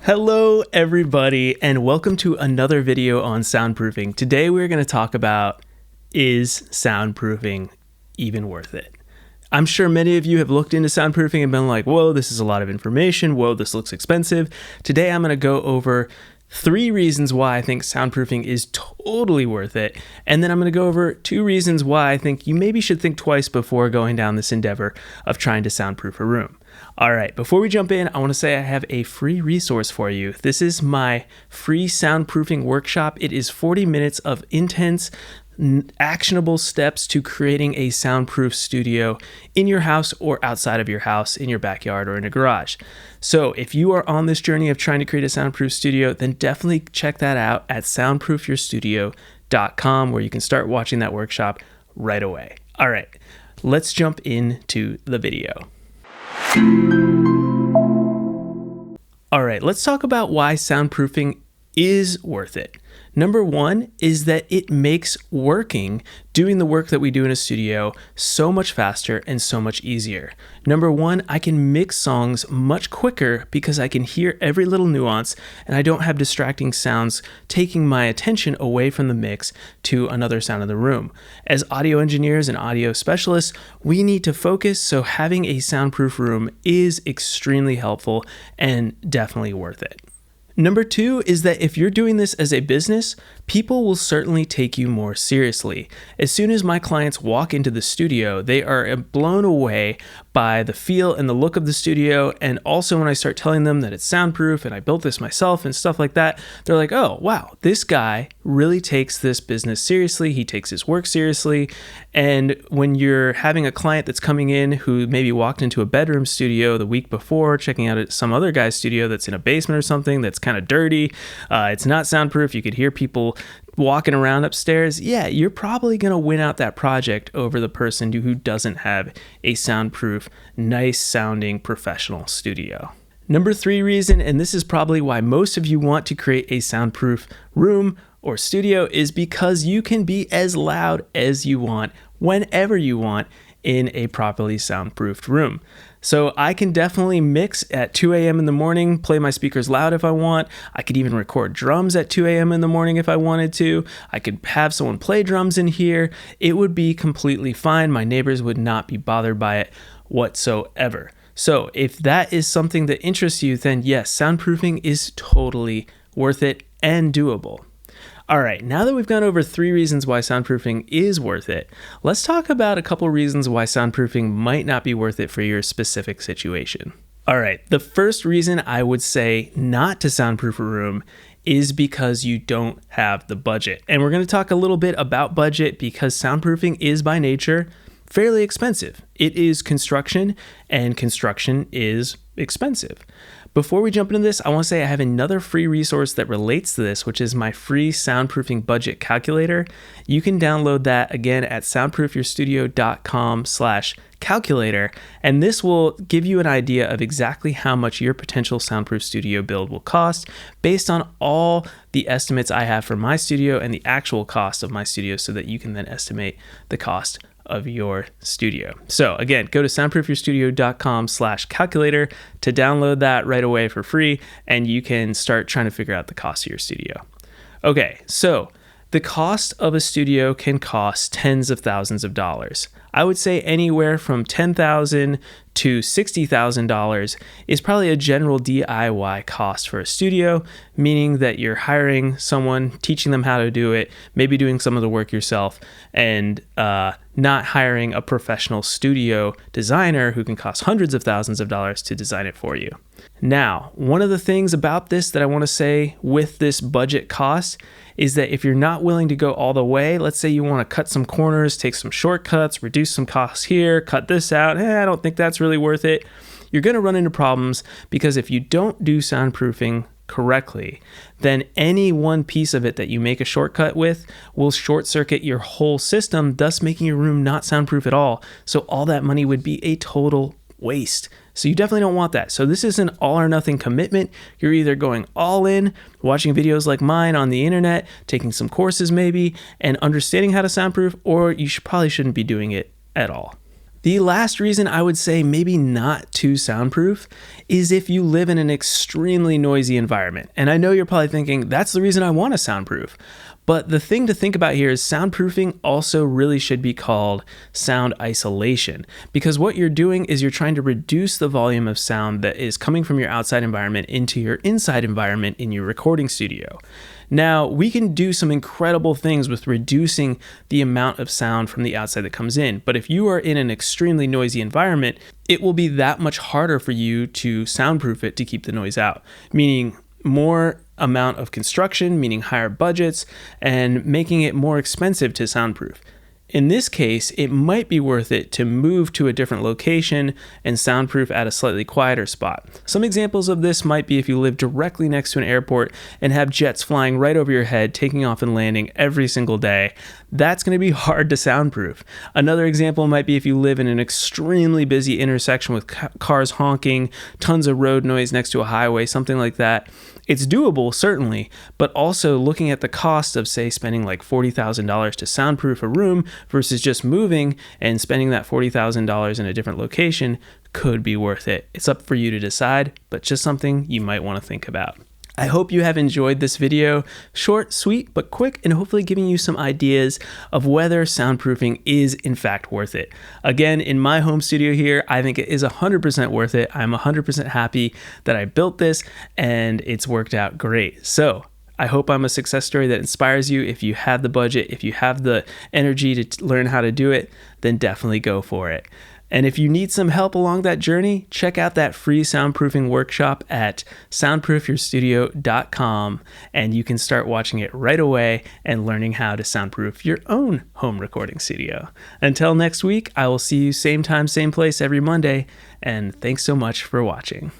Hello everybody, and welcome to another video on soundproofing. Today we're going to talk about, is soundproofing even worth it? I'm sure many of you have looked into soundproofing and been like, whoa, this is a lot of information. Whoa, this looks expensive. Today I'm going to go over 3 reasons why I think soundproofing is totally worth it. And then I'm going to go over 2 reasons why I think you maybe should think twice before going down this endeavor of trying to soundproof a room. All right, before we jump in, I want to say I have a free resource for you. This is my free soundproofing workshop. It is 40 minutes of intense, actionable steps to creating a soundproof studio in your house or outside of your house, in your backyard or in a garage. So if you are on this journey of trying to create a soundproof studio, then definitely check that out at soundproofyourstudio.com, where you can start watching that workshop right away. All right, let's jump into the video. All right, let's talk about why soundproofing is worth it. Number 1 is that it makes doing the work that we do in a studio so much faster and so much easier. Number 1, I can mix songs much quicker because I can hear every little nuance and I don't have distracting sounds taking my attention away from the mix to another sound in the room. As audio engineers and audio specialists, we need to focus, so having a soundproof room is extremely helpful and definitely worth it. Number 2 is that if you're doing this as a business, people will certainly take you more seriously. As soon as my clients walk into the studio, they are blown away by the feel and the look of the studio. And also when I start telling them that it's soundproof and I built this myself and stuff like that, they're like, oh, wow, this guy really takes this business seriously. He takes his work seriously. And when you're having a client that's coming in who maybe walked into a bedroom studio the week before, checking out some other guy's studio that's in a basement or something that's kind of dirty, it's not soundproof, you could hear people walking around upstairs, yeah, you're probably going to win out that project over the person who doesn't have a soundproof, nice sounding professional studio. Number 3 reason, and this is probably why most of you want to create a soundproof room or studio, is because you can be as loud as you want, whenever you want, in a properly soundproofed room. So I can definitely mix at 2 a.m. in the morning, play my speakers loud if I want. I could even record drums at 2 a.m. in the morning if I wanted to. I could have someone play drums in here. It would be completely fine. My neighbors would not be bothered by it whatsoever. So if that is something that interests you, then yes, soundproofing is totally worth it and doable. All right, now that we've gone over 3 reasons why soundproofing is worth it, let's talk about a couple reasons why soundproofing might not be worth it for your specific situation. All right, the first reason I would say not to soundproof a room is because you don't have the budget. And we're going to talk a little bit about budget because soundproofing is by nature fairly expensive. It is construction, and construction is expensive. Before we jump into this, I want to say I have another free resource that relates to this, which is my free soundproofing budget calculator. You can download that again at soundproofyourstudio.com/calculator, and this will give you an idea of exactly how much your potential soundproof studio build will cost based on all the estimates I have for my studio and the actual cost of my studio, so that you can then estimate the cost of your studio. So again, go to soundproofyourstudio.com/calculator to download that right away for free, and you can start trying to figure out the cost of your studio. Okay, so the cost of a studio can cost tens of thousands of dollars. I would say anywhere from $10,000 to $60,000 is probably a general DIY cost for a studio, meaning that you're hiring someone, teaching them how to do it, maybe doing some of the work yourself, and not hiring a professional studio designer who can cost hundreds of thousands of dollars to design it for you. Now, one of the things about this that I want to say with this budget cost is that if you're not willing to go all the way, let's say you want to cut some corners, take some shortcuts, reduce some costs here, cut this out, I don't think that's really worth it. You're going to run into problems because if you don't do soundproofing correctly, then any one piece of it that you make a shortcut with will short circuit your whole system, thus making your room not soundproof at all. So all that money would be a total waste. So you definitely don't want that. So this is an all or nothing commitment. You're either going all in, watching videos like mine on the internet, taking some courses maybe, and understanding how to soundproof, or you probably shouldn't be doing it at all. The last reason I would say maybe not too soundproof is if you live in an extremely noisy environment. And I know you're probably thinking, that's the reason I want a soundproof. But the thing to think about here is soundproofing also really should be called sound isolation, because what you're doing is you're trying to reduce the volume of sound that is coming from your outside environment into your inside environment in your recording studio. Now, we can do some incredible things with reducing the amount of sound from the outside that comes in, but if you are in an extremely noisy environment, it will be that much harder for you to soundproof it to keep the noise out, meaning more amount of construction, meaning higher budgets, and making it more expensive to soundproof. In this case, it might be worth it to move to a different location and soundproof at a slightly quieter spot. Some examples of this might be if you live directly next to an airport and have jets flying right over your head, taking off and landing every single day. That's going to be hard to soundproof. Another example might be if you live in an extremely busy intersection with cars honking, tons of road noise next to a highway, something like that. It's doable, certainly, but also looking at the cost of, say, spending like $40,000 to soundproof a room versus just moving and spending that $40,000 in a different location could be worth it. It's up for you to decide, but just something you might want to think about. I hope you have enjoyed this video. Short, sweet, but quick, and hopefully giving you some ideas of whether soundproofing is in fact worth it. Again, in my home studio here, I think it is 100% worth it. I'm 100% happy that I built this and it's worked out great. So I hope I'm a success story that inspires you. If you have the budget, if you have the energy to learn how to do it, then definitely go for it. And if you need some help along that journey, check out that free soundproofing workshop at soundproofyourstudio.com, and you can start watching it right away and learning how to soundproof your own home recording studio. Until next week, I will see you same time, same place every Monday, and thanks so much for watching.